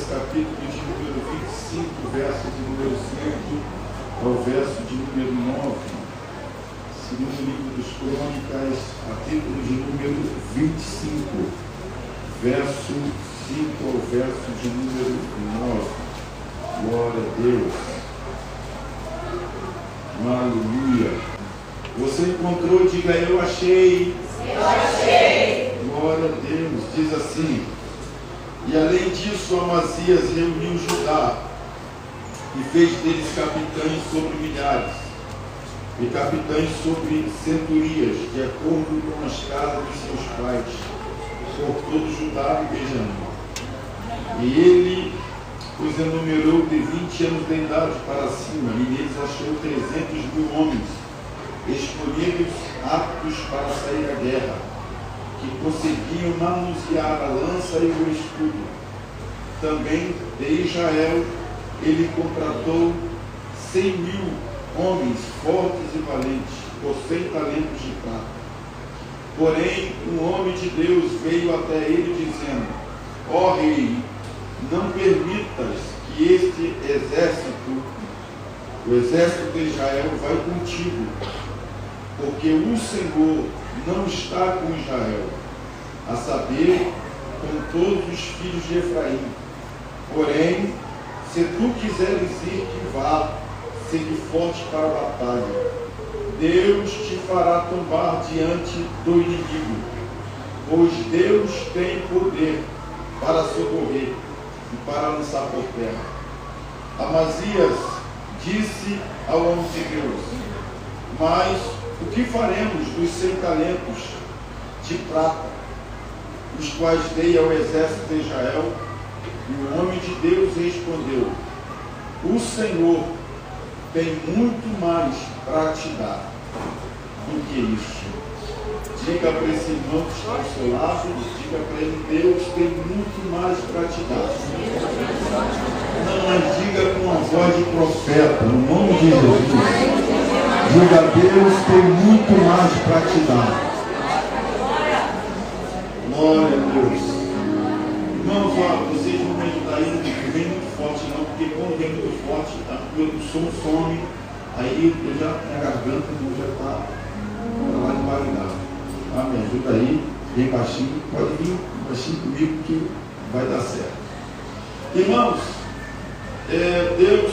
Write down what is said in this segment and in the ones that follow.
Crônicas, capítulo de número 25, verso de número 5 ao verso de número 9. Segundo livro dos Crônicas, capítulo de número 25, verso 5 ao verso de número 9. Glória a Deus. Aleluia. Você encontrou, diga: eu achei. Eu achei. Glória a Deus. Diz assim: e além disso, Amazias reuniu Judá e fez deles capitães sobre milhares e capitães sobre centurias, de acordo com as casas de seus pais, por todo Judá e Benjamim. E ele os enumerou de 20 anos de idade para cima, e neles achou 300.000 homens, escolhidos, aptos para sair à guerra, que conseguiam manusear a lança e o escudo. Também de Israel ele contratou 100.000 homens fortes e valentes, por 100 talentos de prata. Porém, um homem de Deus veio até ele dizendo: ó rei, não permitas que este exército, o exército de Israel, vai contigo, porque o Senhor não está com Israel, a saber, com todos os filhos de Efraim. Porém, se tu quiseres ir, que vá, segue forte para a batalha. Deus te fará tombar diante do inimigo, pois Deus tem poder para socorrer e para lançar por terra. Amazias disse ao homem de Deus: mas o que faremos dos 100 talentos de prata, os quais dei ao exército de Israel? E o homem de Deus respondeu: o Senhor tem muito mais para te dar do que isso. Diga para esse irmão que está ao seu lado, diga para ele: Deus tem muito mais para te dar. Não, mas diga com a voz de profeta, no nome de Jesus. Diga: Deus tem muito mais para te dar. Glória a Deus. Irmãos, vocês não me ajudar aí, não vem muito forte não, porque quando vem muito forte, o som some, aí eu já, minha garganta já está para lá de validade. Ah, me ajuda aí, vem baixinho, pode vir baixinho comigo que vai dar certo. Irmãos, Deus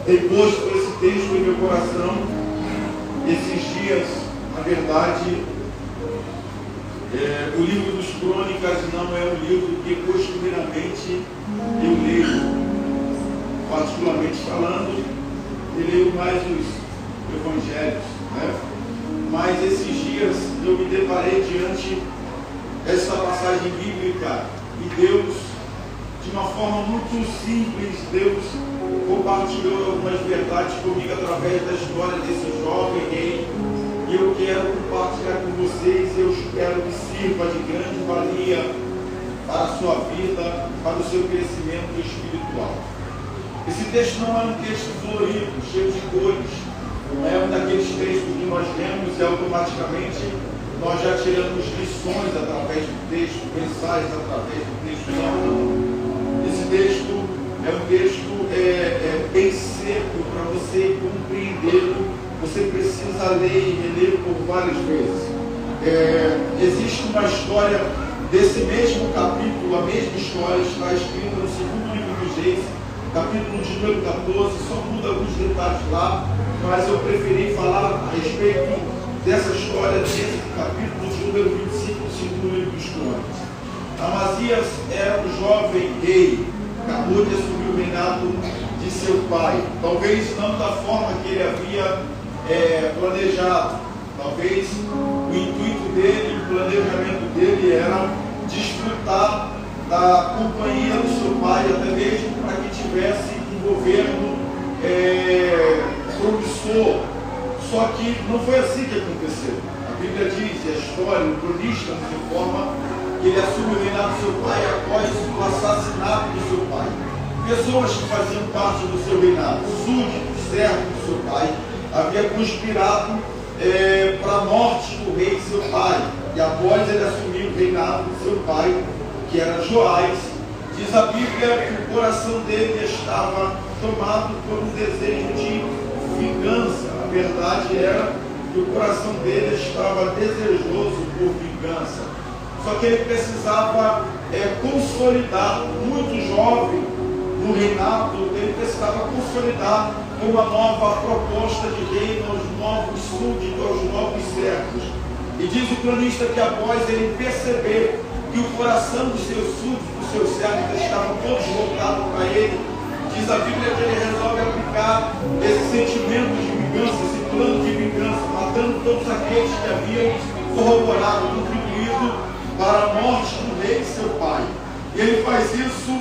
tem posto esse texto em meu coração esses dias. Na verdade, o livro dos Crônicas não é um livro que costumeiramente eu leio, particularmente falando, eu leio mais os evangelhos, né? Mas esses dias eu me deparei diante dessa passagem bíblica e Deus, de uma forma muito simples, Deus compartilhou algumas verdades comigo através da história desse jovem rei. E eu quero compartilhar com vocês. Eu espero que sirva de grande valia para a sua vida, para o seu crescimento espiritual. Esse texto não é um texto florido, cheio de cores. Não é um daqueles textos que nós lemos e automaticamente nós já tiramos lições através do texto, mensagens através do texto. Não. Esse texto é um texto bem seco para você compreendê-lo. Você precisa ler e reler por várias vezes. Existe uma história desse mesmo capítulo, a mesma história está escrita no segundo livro dos Reis, capítulo de número 14, só muda alguns detalhes lá, mas eu preferi falar a respeito dessa história desse capítulo de número 25 do segundo livro dos Crônicas. Amazias era um jovem rei, acabou de assumir o reinado de seu pai, talvez não da forma que ele havia planejado. Talvez o intuito dele, o planejamento dele era desfrutar da companhia do seu pai, até mesmo para que tivesse um governo promissor. Só que não foi assim que aconteceu. A Bíblia diz, e a história, o cronista nos informa que ele assume o reinado do seu pai após o assassinato do seu pai. Pessoas que faziam parte do seu reinado, súditos, servos do seu pai, havia conspirado para a morte do rei seu pai. E após ele assumir o reinado do seu pai, que era Joás, Diz a Bíblia que o coração dele estava tomado por um desejo de vingança. A verdade era que o coração dele estava desejoso por vingança. Só que ele precisava consolidar, muito jovem no reinado, ele precisava consolidar uma nova proposta de reino aos novos súditos, aos novos servos. E diz o cronista que após ele perceber que o coração dos seus súditos, dos seus servos, estavam todos voltados para ele, diz a Bíblia que ele resolve aplicar esse sentimento de vingança, esse plano de vingança, matando todos aqueles que haviam corroborado, contribuído para a morte do rei, seu pai. E ele faz isso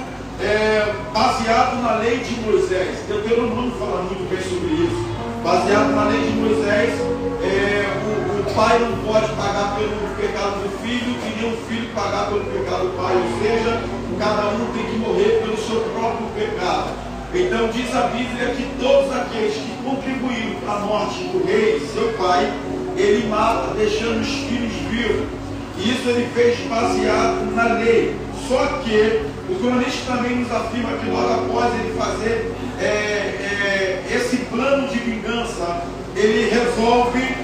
baseado na lei de Moisés. Deuteronômio fala muito bem sobre isso. Baseado na lei de Moisés, o pai não pode pagar pelo pecado do filho e nem o filho pagar pelo pecado do pai. Ou seja, cada um tem que morrer pelo seu próprio pecado. Então diz a Bíblia que todos aqueles que contribuíram para a morte do rei, seu pai, ele mata, deixando os filhos vivos. E isso ele fez baseado na lei. Só que o cronista também nos afirma que logo após ele fazer esse plano de vingança, ele resolve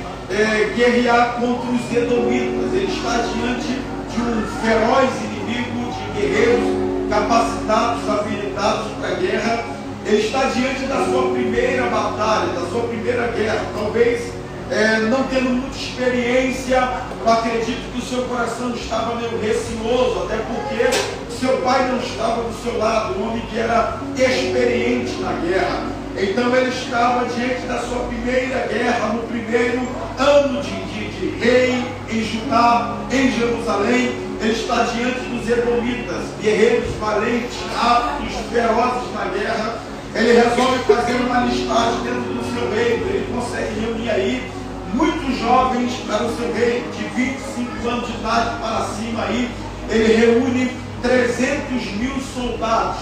guerrear contra os edomitas. Ele está diante de um feroz inimigo de guerreiros capacitados, habilitados para a guerra. Ele está diante da sua primeira batalha, da sua primeira guerra. Talvez não tendo muita experiência, eu acredito que o seu coração estava meio receoso, até porque seu pai não estava do seu lado, um homem que era experiente na guerra. Então ele estava diante da sua primeira guerra, no primeiro ano de rei em Judá, em Jerusalém. Ele está diante dos edomitas, guerreiros valentes, aptos, ferozes na guerra. Ele resolve fazer uma listagem dentro do seu reino. Ele consegue reunir aí muitos jovens para o seu reino, de 25 anos de idade para cima aí. Ele reúne 300 mil soldados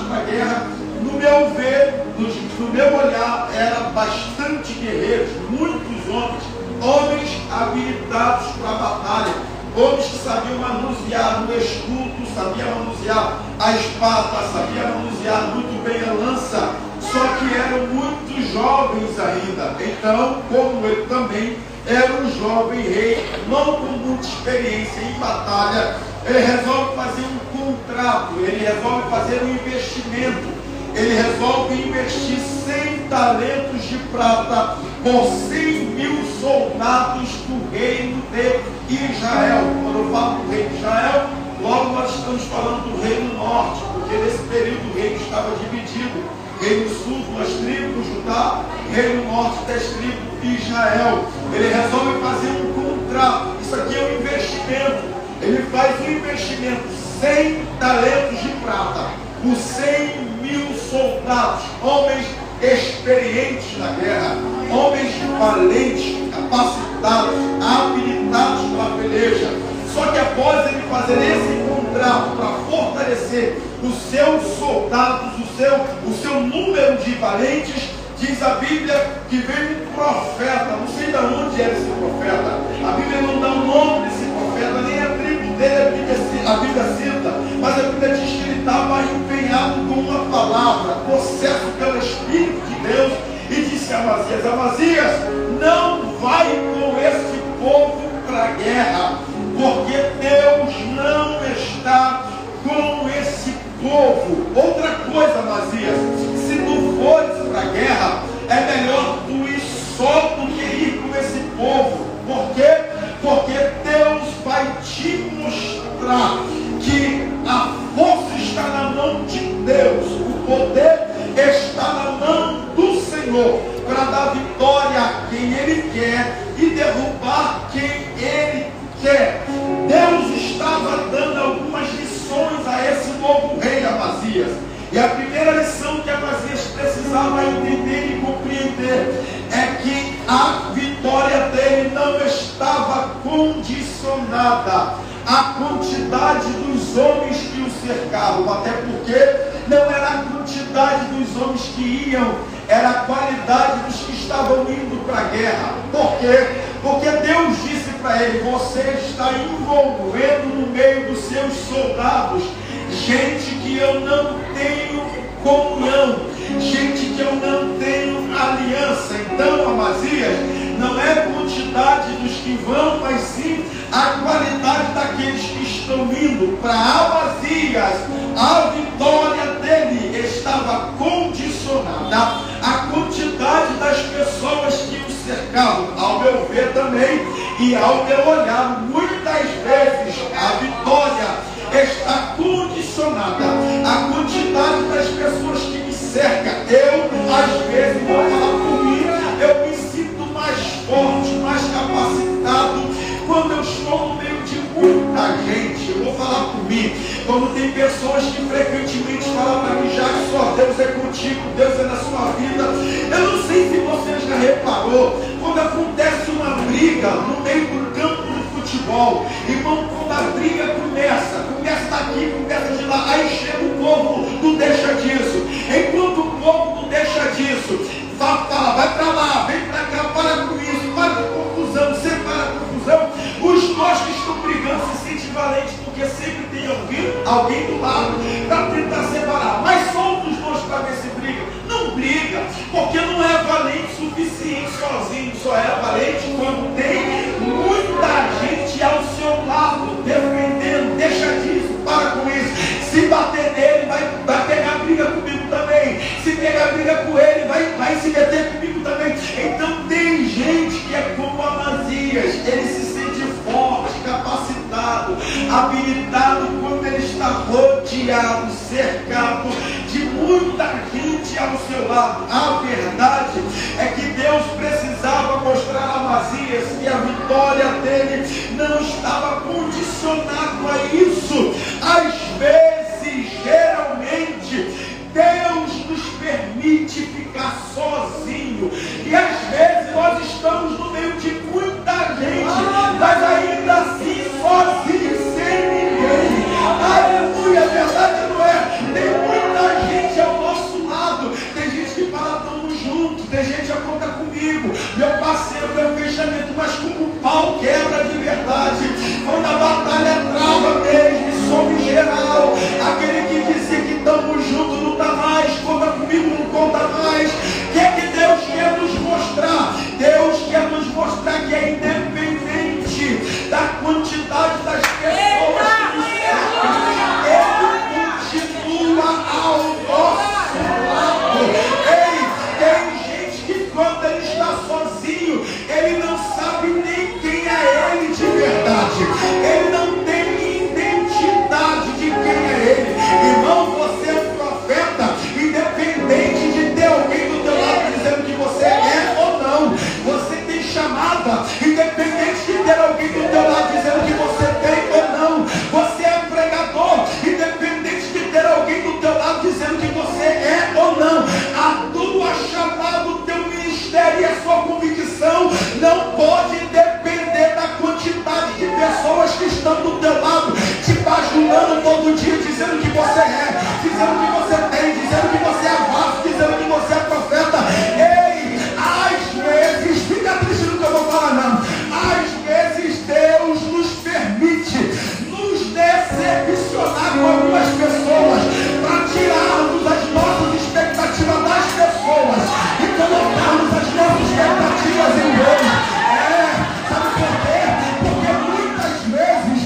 para a guerra. No meu ver, no meu olhar, eram bastante guerreiros, muitos homens habilitados para a batalha, homens que sabiam manusear o escudo, sabiam manusear a espada, sabiam manusear muito bem a lança, só que eram muito jovens ainda. Então, como ele também era um jovem rei, não com muita experiência em batalha, ele resolve fazer um contrato, ele resolve fazer um investimento. Ele resolve investir 100 talentos de prata por 100 mil soldados do reino de Israel. Quando eu falo do reino de Israel, logo nós estamos falando do reino norte, porque nesse período o reino estava dividido. Reino sul, 2 tribos, Judá, reino norte, 10 tribos, Israel. Ele resolve fazer um contrato. Isso aqui é um investimento. Ele faz um investimento, 100 talentos de prata por 100 mil soldados, homens experientes na guerra, homens valentes, capacitados, habilitados para a peleja. Só que após ele fazer esse contrato para fortalecer os seus soldados, o seu número de valentes, diz a Bíblia que veio um profeta, não sei de onde era esse profeta, a Bíblia não dá o nome desse profeta, nem a tribo dele, a Bíblia cita, mas a Bíblia diz que ele estava empenhado com uma palavra, possesso pelo Espírito de Deus, e disse a Amazias: Amazias, não vai com esse povo para a guerra, porque Deus não está com esse povo. Outra coisa, Amazias, se tu fores para a guerra, é melhor tu ir só do que ir com esse povo. Por quê? Porque Deus vai te mostrar que a força está na mão de Deus, o poder está na mão do Senhor, para dar vitória a quem Ele quer e derrubar quem Ele quer. Deus estava dando algumas lições a esse novo rei Amazias. E a primeira lição que Amazias precisava entender e compreender é que a vitória dele não estava condicionada à quantidade dos homens que o cercavam, até porque não era a quantidade dos homens que iam, era a qualidade dos que estavam indo para a guerra. Por quê? Porque Deus disse para ele: você está envolvendo no meio dos seus soldados gente que eu não tenho comunhão, gente que eu não tenho aliança. Então, Amazias, não é a quantidade dos que vão, mas sim a qualidade daqueles que estão indo. Para Amazias, a vitória dele estava condicionada à quantidade das pessoas que o cercavam. Ao meu ver também, e ao meu olhar, muitas vezes a vitória está condicionada à quantidade das pessoas que me cercam. Eu, às vezes, vou falar por mim, eu me sinto mais forte, mais capacitado quando eu estou no meio de muita gente. Eu vou falar por mim, quando tem pessoas que frequentemente falam para mim, já que só Deus é contigo, Deus é na sua vida. Eu não sei se você já reparou, quando acontece uma briga no meio do campo do futebol, irmão, quando a briga começa daqui, começa de lá, aí chega o povo do deixa disso. Enquanto o povo do deixa disso fala, vai para lá, vem para cá, para com isso, para com confusão, separa a confusão, os nós que estão brigando se sentem valentes, porque sempre tem alguém do lado para tentar separar. Mas só um dos nós para ver se briga. Não briga, porque não é valente o suficiente sozinho, só é valente quando tem muita gente ao seu lado defendendo. Deixa disso, para com isso. Se bater nele, vai pegar briga comigo também. Se pegar briga com ele, vai se meter comigo também. Então tem gente que é como Amazias, ele se sente forte, capacitado, habilitado quando ele está rodeado, cercado de muita gente ao seu lado. A verdade é que Deus precisava mostrar a Amazias que a vitória dele não estava condicionado a isso. Às vezes, geralmente, Deus nos permite ficar sozinho. E às vezes nós estamos no meio de muita gente, mas ainda assim sozinho, sem ninguém. Aleluia, a verdade não é? Tem muita gente ao nosso lado. Tem gente que fala, estamos juntos. Tem gente que conta comigo, meu parceiro, meu fechamento. Mas como o pau quebra de verdade, quando a batalha trava mesmo, some geral, aquele que dizia que estamos juntos não está mais, conta comigo, não conta mais. O que é que Deus quer nos mostrar? Deus quer nos mostrar que é independente da quantidade das pessoas que nos cercam, Ele continua ao nosso lado. Ei, tem gente que quando ele está sozinho, ele não sabe nem quem é ele de verdade. Ele não tem identidade de quem é ele. Irmão, você é um profeta, independente de ter alguém do teu lado dizendo que você é ou não. Você tem chamada, independente de ter alguém do teu lado dizendo que você tem ou não. Você é pregador, independente de ter alguém do teu lado dizendo que você é ou não. A tua chamada, o teu ministério e a sua convicção não pode depender da quantidade de pessoas que estão do teu lado, te bajulando todo dia, dizendo que você é, dizendo que você tem, dizendo que você é vasto, dizendo que você é profeta. Ei, às vezes, fica triste no que eu vou falar não, às vezes Deus nos permite nos decepcionar com algumas pessoas, para tirarmos as nossas expectativas das pessoas e colocarmos as nossas expectativas em Deus. Sabe por quê? Porque muitas vezes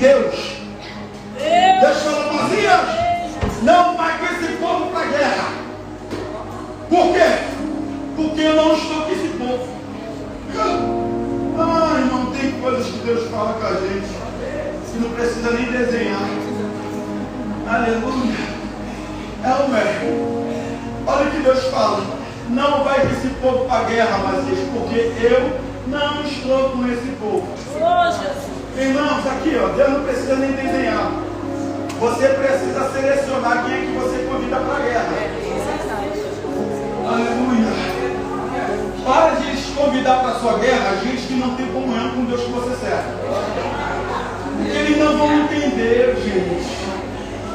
Deus. Deus falou, Mosias, não vai com esse povo para a guerra. Por quê? Porque eu não estou com esse povo. Ai, não tem coisas que Deus fala com a gente que não precisa nem desenhar. Aleluia. Olha o que Deus fala. Não vai com esse povo para a guerra, Masias, porque eu não estou com esse povo. Irmãos, aqui, ó, Deus não precisa nem desenhar. Você precisa selecionar quem é que você convida para a guerra. Aleluia. Para de convidar para a sua guerra gente que não tem comunhão com Deus que você serve. Porque eles não vão entender, gente.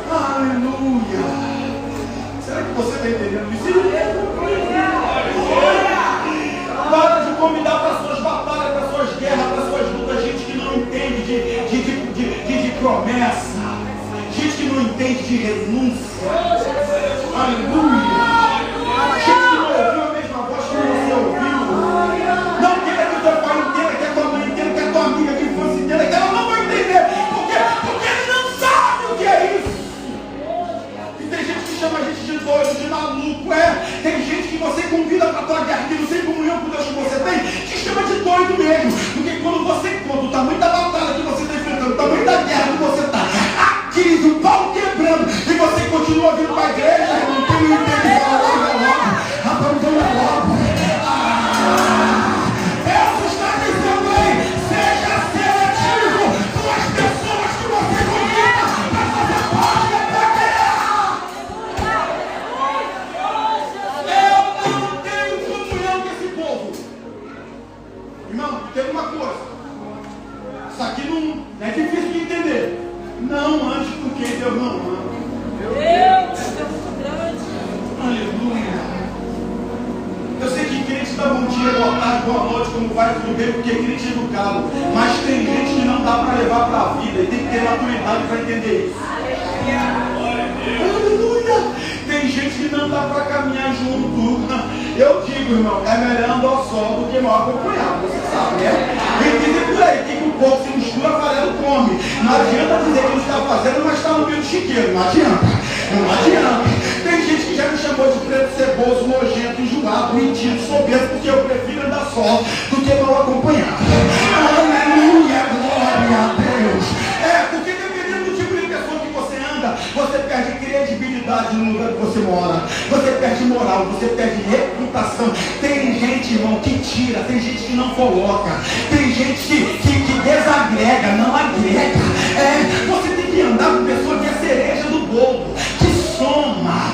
Aleluia. Será que você está entendendo isso? Para de convidar para suas batalhas, para suas guerras, para suas lutas, gente que não entende de promessa, gente que não entende de renúncia. Aleluia. Gente que não ouviu a mesma voz que você ouviu. Não queira que o teu pai entenda, que a tua mãe entenda, que a tua amiga que fosse entenda, que ela não vai entender. Por quê? Porque ele não sabe o que é isso. E tem gente que chama a gente de doido, de maluco. Tem gente que você convida para a tua guerra, que não tem comunhão com Deus que você tem, te chama de doido mesmo. Porque quando você conta o tamanho da batalha que você está enfrentando, o tamanho da guerra que você está, a crise, o pau quebrando, e você continua vindo para a igreja, não tem ninguém que fala logo, abandona logo. Deus está dizendo aí, seja seletivo com as pessoas que você convida para fazer parte da tua guerra. Eu não tenho comunhão com esse povo. Irmão, tem uma coisa. Isso aqui não é difícil de entender. Não ande com quem Deus não ama. Deus é muito grande. Aleluia. Eu sei que crente dá bom dia, boa tarde, boa noite, como vai, tudo bem, porque crente é educado. Mas tem gente que não dá para levar para a vida e tem que ter maturidade para entender isso. Aleluia. Tem gente que não dá para caminhar junto. Eu digo, irmão, é melhor andar só do que mal acompanhado, você sabe, né? E dizem por aí que o povo se mistura, farelo come. Não adianta dizer que não está fazendo, mas está no meio do chiqueiro. Não adianta. Não adianta. Tem gente que já me chamou de preto, ceboso, nojento, enjoado, mentido, soberbo, porque eu prefiro andar só do que mal acompanhado. Aleluia, glória a Deus. Porque dependendo do tipo de pessoa que você anda, você perde credibilidade no lugar que você mora. Você perde moral, você perde reputação. Tem gente, irmão, que tira, tem gente que não coloca, tem gente que desagrega, não agrega. Você tem que andar com pessoa que é cereja do bolo, que soma,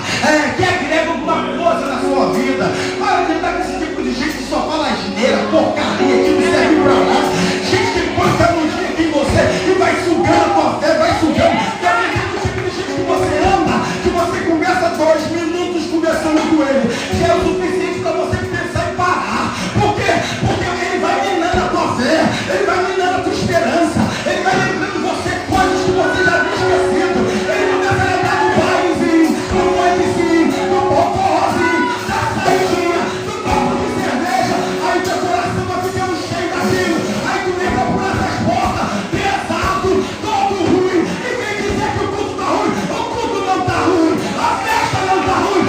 que agrega alguma coisa na sua vida. Para de andar com esse tipo de gente que só fala asneira, porcaria, que não serve pra nada. Gente que põe canudinha aqui em você e vai sugando a tua fé, vai sugando. Dependendo do tipo de gente que você anda, que você conversa 2 minutos conversando com ele, que é o suficiente para você pensar e parar. Por quê? Porque ele vai minando a tua fé, ele vai minando a tua esperança, ele vai lembrando você coisas que você já havia esquecido. Ele começa a lembrar do bailezinho, do noitezinho, do popozinho, da saidinha, do copo de cerveja. Aí teu coração vai ficando cheio daquilo. Aí tu lembra por essas portas, pesado, todo ruim. E vem dizer que o culto tá ruim. O culto não tá ruim, a festa não tá ruim.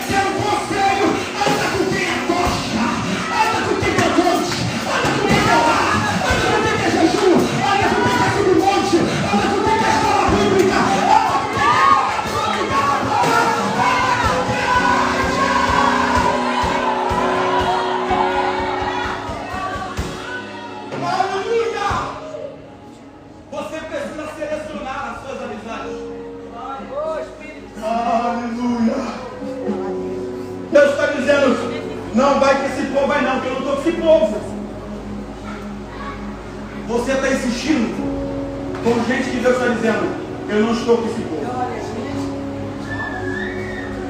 Seu conselho, anda com quem é tocha, anda com quem é doce, anda com quem é lá, anda com quem é jejum, anda com quem é submonte, anda com quem é escola bíblica, anda com quem é aleluia! Você precisa selecionar as suas amizades. Aleluia! Deus está dizendo, não vai que esse povo vai não, que eu não estou com esse povo. Você está insistindo com gente que Deus está dizendo, eu não estou com esse povo.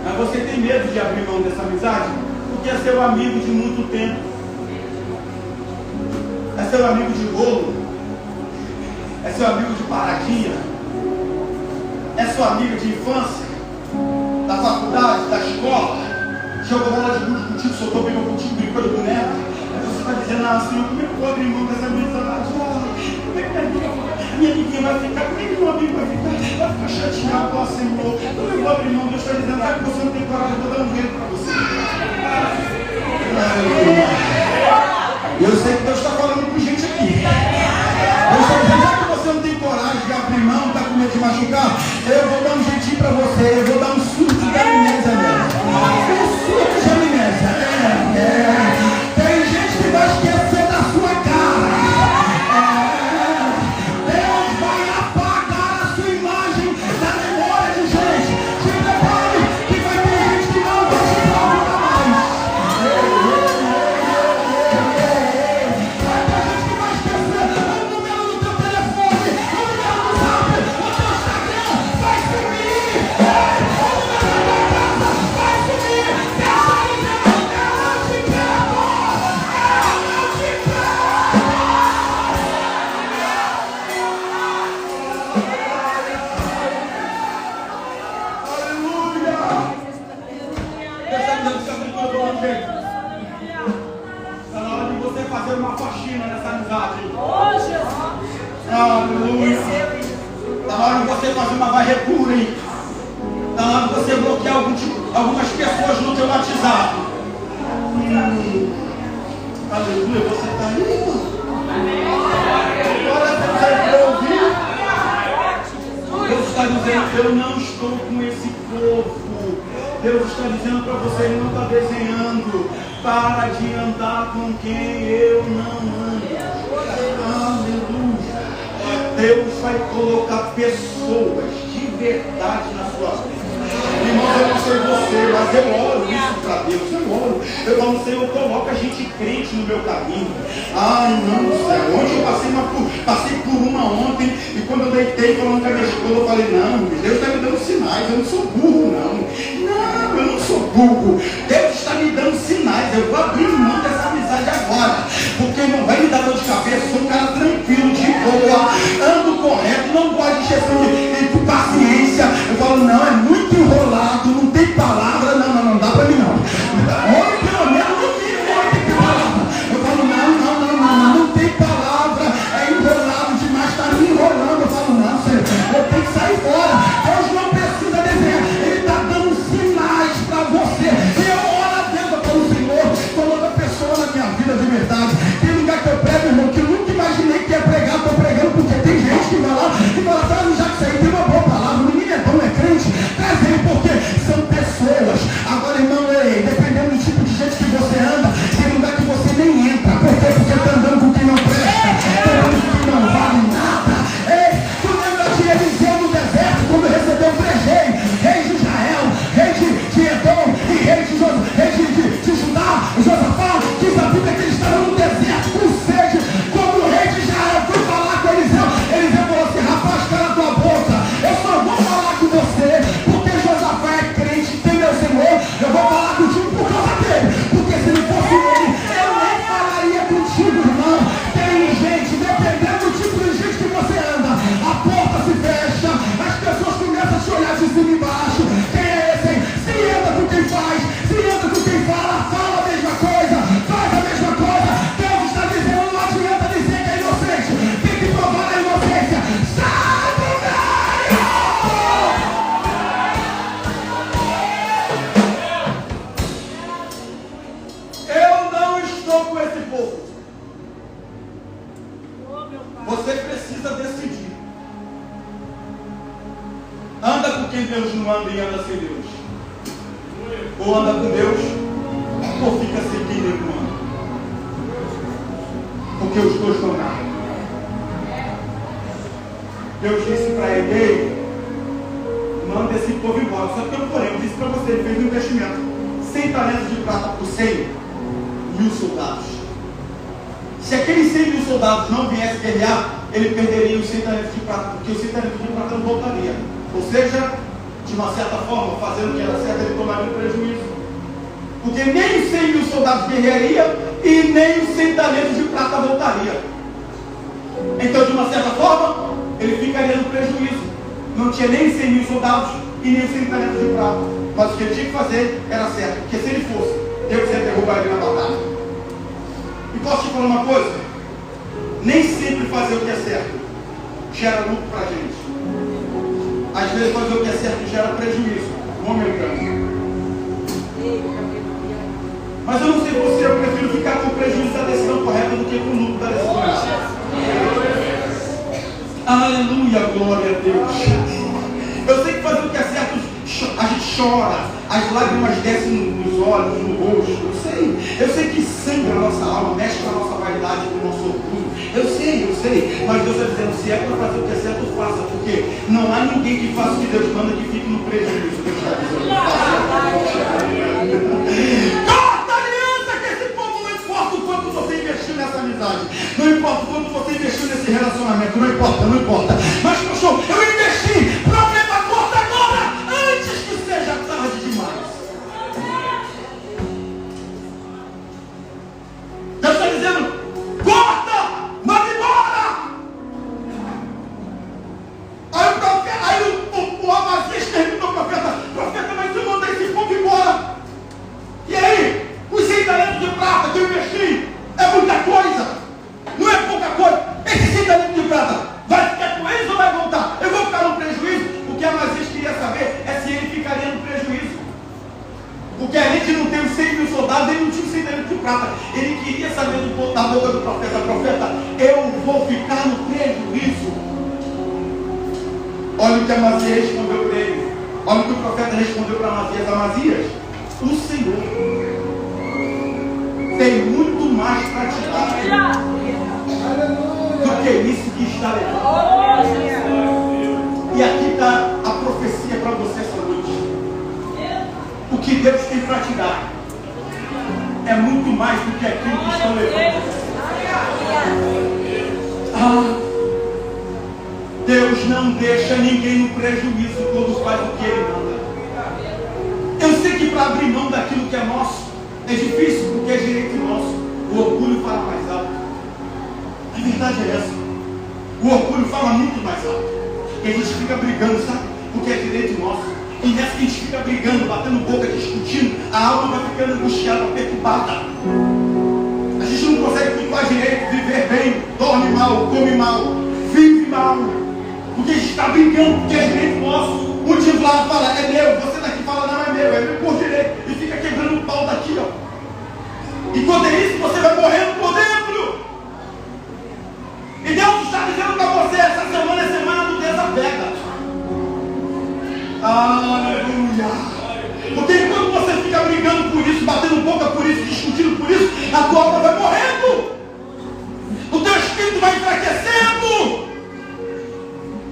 Mas você tem medo de abrir mão dessa amizade? Porque é seu amigo de muito tempo. É seu amigo de rolo. É seu amigo de paradinha. É sua amiga de infância, da faculdade, da escola. Jogou bola de gude contigo, soltou, pegou contigo, brincou de boneca. É você está dizendo, Senhor, como é que eu vou abrir mão dessa amizade? Como é que a minha amiguinha vai ficar? Como é que meu amigo vai ficar? Vai ficar chateado, Senhor. Como eu vou abrir mão? Deus está dizendo, que você não tem coragem, eu vou dar um jeito para você. Eu sei que Deus está falando com gente aqui. Deus está dizendo, já que você não tem coragem de abrir mão, está com medo de machucar, eu vou dar um jeitinho para você, eu vou dar um surto de amnésia nela. Um surto de amnésia. Tem gente que vai esquecer da sua cara. Deus vai apagar a sua imagem da memória de gente. Se prepare que vai ter gente que não vai te procurar mais. Vai ter gente que vai esquecer o número do teu telefone, o número do zap, o teu Instagram vai sumir. O número da tua casa vai sumir. Deixa ele dizer, eu não te pego. Eu não te pego. Aleluia. Deus está dizendo que você está falando, gente. Está na hora de você fazer uma faxina nessa amizade. Ô, Jesus. Aleluia. Está na hora de você fazer uma varredura, hein? Está na hora de você bloquear algumas pessoas no teu WhatsApp. Aleluia, você está aí, irmão? Glória a Deus aí para ouvir. Deus está dizendo, eu não estou com esse povo. Deus está dizendo para você, Ele não está desenhando. Para de andar com quem eu não ando. Aleluia. Deus vai colocar pessoas de verdade na sua vida. Irmão, eu não sei você, mas eu oro isso para Deus. Eu oro. Eu falo, Senhor, coloca gente crente no meu caminho. Ai, não do céu. Ontem eu passei por uma ontem, e quando eu deitei falando com a minha esposa, eu falei, não, Deus está me dando sinais, eu não sou burro, não. Não, eu não sou burro. Deus está me dando sinais. Eu vou abrir mão dessa amizade agora, porque não vai me dar dor de cabeça. Sou um cara tranquilo, de boa, ando correto, não pode exceção de paciência. Eu falo, não, é muito enrolado, não tem palavra, não dá para mim não. Homem, pelo menos no mínimo, tem que ter palavra. Eu falo, não tem palavra, é enrolado demais, está me enrolando. Eu falo, não, Senhor, eu tenho que sair fora. Deus não precisa desenhar, Ele está dando sinais para você. E eu oro a Deus, eu falo, Senhor, coloca a pessoa na minha vida de verdade. Tem lugar que eu prego, irmão, que eu nunca imaginei que ia pregar, estou pregando, porque tem gente que vai lá e fala, tá, já que isso aí tem uma boa palavra, o menino é bom, é crente, traz ele, porque são pessoas. Agora, irmão, dependendo do tipo de gente que você anda, tem lugar que você nem entra. Por quê? Porque está andando com quem não presta, está andando com quem não vale nada. Ei, tu lembra de Eliseu no deserto, quando recebeu três reis, rei de Israel, rei de Edom e rei de Judá, Josafá, diz a Bíblia que eles estavam no deserto com sede. Quando o rei de Israel foi falar com Eliseu, Eliseu falou assim, rapaz, cala a tua boca, eu só vou falar com você, porque Josafá é crente, tem meu Senhor, eu vou falar contigo por causa dele, porque se não fosse ele, eu nem falaria contigo, irmão. Tem gente, dependendo do tipo de gente que você anda, a porta se fecha, as pessoas começam a te olhar de cima e embaixo. Quem é esse, hein? Se anda com quem faz, se anda com quem fala a mesma coisa, faz a mesma coisa. Deus está dizendo, não adianta dizer que é inocente, tem que provar a inocência. Sai do meio! Eu não estou com esse povo. Ô, meu pai. Você precisa decidir. Anda com quem Deus não anda e anda sem Deus. Ou anda com Deus, ou fica sem quem Deus não anda. Porque os dois estão nada. Deus disse para ele, ei, manda esse povo embora. Só que eu porém, eu disse para você, ele fez um investimento. 100 talentos de prata por 100 mil soldados. Se aqueles 100 mil soldados não viessem guerrear, ele perderia os 100 talentos de prata, porque os 100 talentos de prata não voltaria. Ou seja, de uma certa forma, fazendo o que era certo, ele tomaria um prejuízo. Porque nem os 100 mil soldados guerreariam e nem os 100 talentos de prata voltaria. Então, de uma certa forma, ele ficaria no prejuízo. Não tinha nem 100 mil soldados e nem 100 talentos de prata. Mas o que ele tinha que fazer era certo, porque se ele fosse, Deus ia derrubar ele na batalha. E posso te falar uma coisa? Nem sempre fazer o que é certo gera lucro para a gente. Às vezes fazer o que é certo gera prejuízo momentâneo. Mas eu não sei você, eu prefiro ficar com o prejuízo da decisão correta do que com o lucro da decisão errada. Aleluia, glória a Deus. Eu sei que fazer o que é certo, a gente chora, as lágrimas descem nos olhos, no rosto. Eu sei que sangra a nossa alma, mexe com a nossa vaidade, com o nosso orgulho. Eu sei, mas Deus está dizendo, se é para fazer o que é certo, faça, porque não há ninguém que faça o que Deus manda que fique no prejuízo. Deus está dizendo, corta a aliança, que esse povo não importa o quanto você investiu nessa amizade, não importa o quanto você investiu nesse relacionamento, não importa. Mas, pastor, eu investi, problema corta agora, antes que seja tarde demais. Deus está dizendo, corta, manda embora. Aí o Amazias perguntou ao profeta, mas eu mandei esse povo embora. E aí, os 100 talentos de prata que eu investi, é muita coisa, não é pouca coisa. Esses 100 talentos de prata, vai ficar com eles ou vai voltar? Eu vou ficar no prejuízo? O que Amazias queria saber é se ele ficaria no prejuízo. Porque a gente não tem os 100 mil soldados, ele não tinha os 100 talentos de prata. Ele queria saber da boca do profeta, eu vou ficar no prejuízo. Olha o que Amazias respondeu para ele. Olha o que o profeta respondeu para Amazias. Amazias, o Senhor tem muito mais para te dar do que isso que está levando. E aqui está a profecia para você essa noite. O que Deus tem para te dar é muito mais do que aquilo que estão levando. Deus não deixa ninguém no prejuízo quando faz o que Ele manda. Eu sei que para abrir mão daquilo que é nosso é difícil, porque é direito nosso. O orgulho fala mais alto. A verdade é essa. O orgulho fala muito mais alto. E a gente fica brigando, sabe? Porque é direito nosso. E nessa que a gente fica brigando, batendo boca, discutindo, a alma vai ficando angustiada, perturbada. A gente não consegue cultuar direito, viver bem, dorme mal, come mal, vive mal. Porque a gente está brigando, porque é direito nosso. Um de lá fala, é meu, você daqui fala, não é meu por direito. E fica quebrando o pau daqui, ó. E quando é isso, você vai morrendo por dentro. E Deus está dizendo para você, essa semana é semana do desapega. Aleluia. Porque enquanto você fica brigando por isso, batendo boca por isso, discutindo por isso, a tua alma vai morrendo. O teu espírito vai enfraquecendo.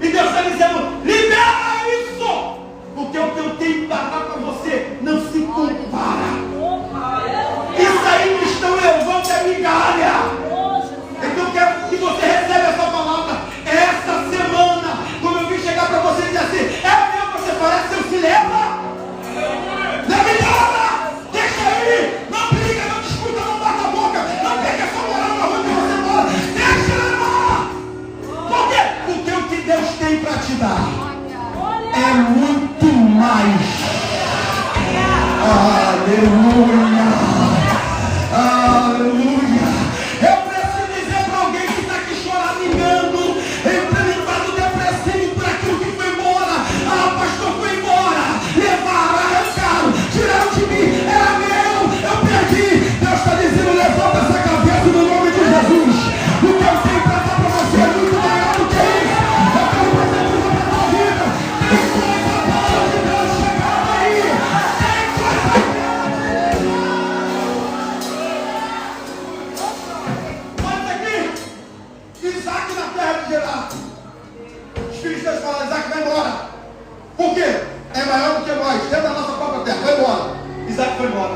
E Deus está dizendo, libera isso. Porque o que eu tenho para dar para você não se compara. Isso aí que estão levando é migalha. Então eu quero que você receba essa palavra essa semana. Quando eu vim chegar para você e dizer assim, é meu, você parece seu cinema. Não me dobra, deixa aí. Não briga, não discuta, não bata a boca. Não pega essa moral na rua que você mora. Deixa levar. Por quê? Porque o que Deus tem para te dar é muito mais. Aleluia. Aleluia. Eu preciso dizer para alguém que está aqui choramingando, implementado depressivo por aquilo que foi embora. Pastor, foi embora. Levaram, arrancaram, tiraram de mim. Era meu, eu perdi. Deus está dizendo, levanta essa cabeça no nome de Jesus. O que eu tenho para dar para você é muito maior do que isso. Eu quero profetizar para a tua vida. Tem coisa boa de Deus chegando aí. Tem coisa boa. Isaac na terra de Gerar. Os filhos de Deus falaram, Isaac vai embora. Por quê? É maior do que nós, dentro da nossa própria terra. Vai embora. Isaac foi embora.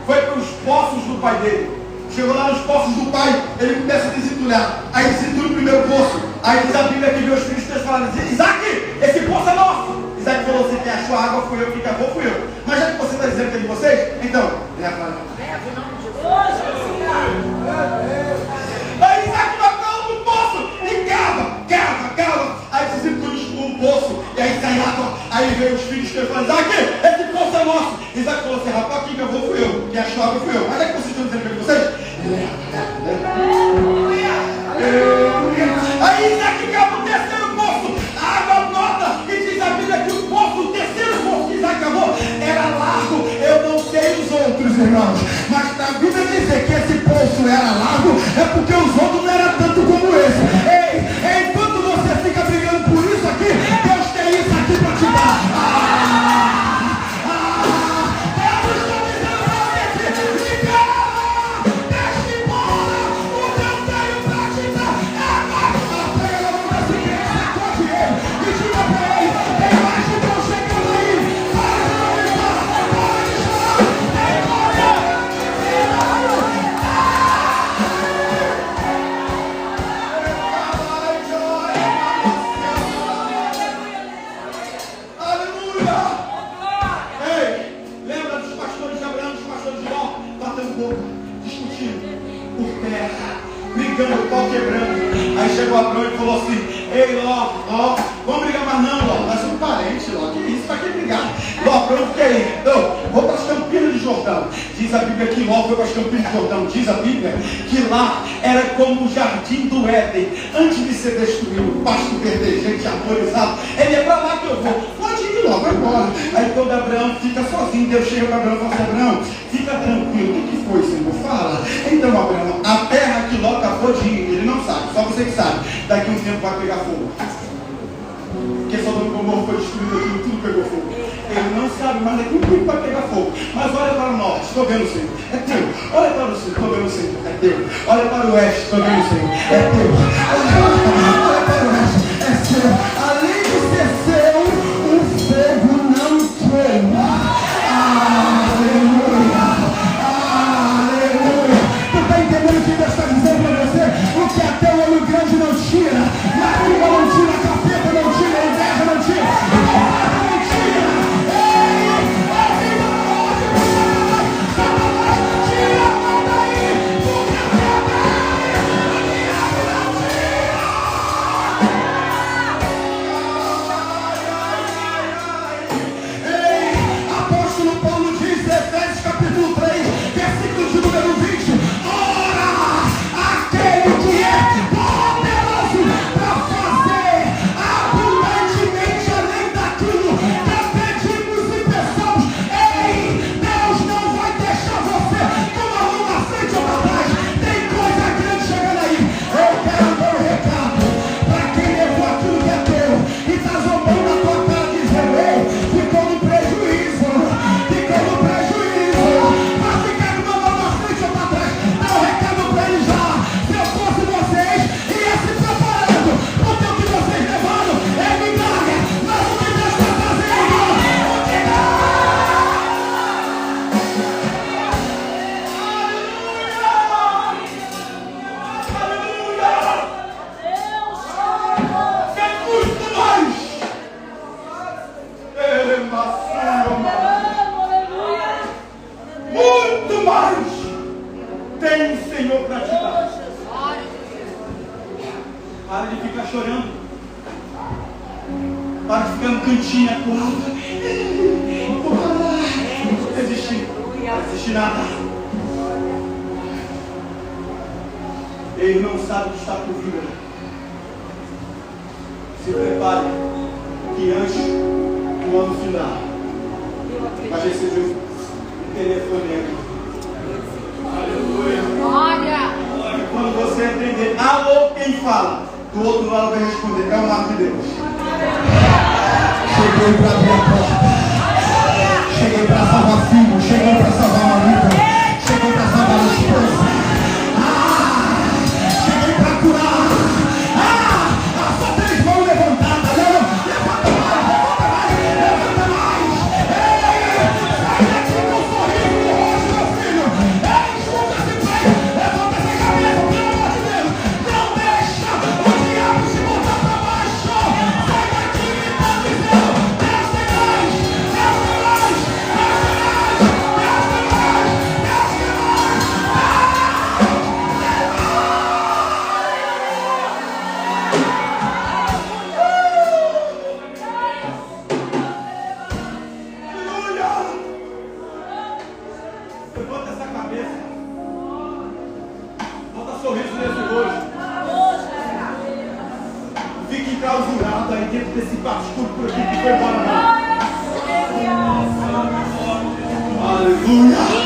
Foi para os poços do pai dele. Chegou lá nos poços do pai, ele começa a desentulhar. Aí desentulha o primeiro poço. Aí diz a Bíblia que viu os filhos de Deus falando, Isaac, esse poço é nosso. Isaac falou assim, quem achou a água fui eu, quem cavou fui eu. Mas já que você está dizendo que é de vocês, então, leva lá. Aí Isaac vai para o poço e cava. Aí desentulha o poço e aí sai água. Aí veio os filhos de Deus falando, Isaac, esse poço é nosso. Isaac falou assim, rapaz, quem cavou fui eu, quem achou a água fui eu. Mas é que vocês estão dizendo que é de vocês? Aí Isaac cava o terceiro poço, a água brota, e diz a Bíblia que o terceiro poço que Isaac cavou era largo. Eu não sei os outros, irmãos, mas a Bíblia dizer que esse poço era largo é porque os outros não eram tanto como esse. Ei, enquanto você fica brigando por isso aqui, Deus tem isso aqui para te dar. O pau quebrando. Aí chegou Abrão e falou assim: ei, Ló, vamos brigar mais não, Ló. Nós somos parentes, Ló. Que isso? Pra que brigar? Ló, Abrão, o que é isso? Eu vou para as Campinas de Jordão. Diz a Bíblia que Ló foi para as Campinas de Jordão. Diz a Bíblia que lá era como o jardim do Éden. Antes de ser destruído, pasto verdejante, arborizado. Ele é para lá que eu vou. Pode ir, Ló, vai embora. Aí quando Abraão fica sozinho, Deus chega para Abraão e fala assim: Abraão, fica tranquilo. O que foi, Senhor? Fala. Então, Abraão, a terra que Ló acabou de ir, ele não sabe, só você que sabe. Daqui a um tempo vai pegar fogo. Porque Sodoma e Gomorra foi destruído, aquilo tudo pegou fogo. Ele não sabe, mas daqui a um tempo vai pegar fogo. Mas olha para o norte, estou vendo o Senhor, é teu. Olha para o sul, estou vendo o Senhor, é teu. Olha para o oeste, estou vendo o Senhor, é teu. Olha para o oeste, é seu. Além de ser seu, o fogo não queima. Aleluia. Aleluia. Tu está entendendo o que Deus está dizendo para você? O que até o olho grande não tira, macumba não tira, capeta não tira, inveja não tira, não tira. Tira a mão daí, porque a apóstolo Paulo diz, Efésios capítulo 3, versículo de número 20: ora, aquele que é poderoso para fazer abundantemente além daquilo que pedimos e pensamos. Ei, Deus não vai deixar você com a mão na frente ou para trás. Tem coisa grande chegando aí. Eu quero dar um recado para quem levou aquilo que é teu e está zombando na tua cara, dizendo: ei, ficou no prejuízo, ficou no prejuízo. Vai ficar com a mão na frente ou para trás. Dá um recado para ele já. Se eu fosse vocês, ia se preparando, porque o que vocês levaram é migalha, mas o que Deus está fazendo, o que muito mais tem o Senhor para te dar. Para de ficar chorando. Para de ficar no cantinho acuado. Não desistir. Não desistir nada. Ele não sabe o que está por vir. Se prepare, que antes do ano final vai receber um telefonema. Aleluia. Glória. Quando você entender, alô, quem fala, do outro lado vai responder: é o nome de Deus. Cheguei para abrir a porta. Cheguei para salvar filho. Cheguei para salvar marido. Cheguei para salvar a esposa. Cheguei para curar. Só três mãos levantadas. Levanta mais. Levanta mais. Sai daqui com um sorriso no rosto, meu filho. Escuta esse pai. Levanta essa cabeça, pelo amor de Deus. Não deixa o diabo te botar para baixo. Sai daqui, me está dizendo: Deus tem mais. Deus tem mais. Deus tem mais. Aleluia.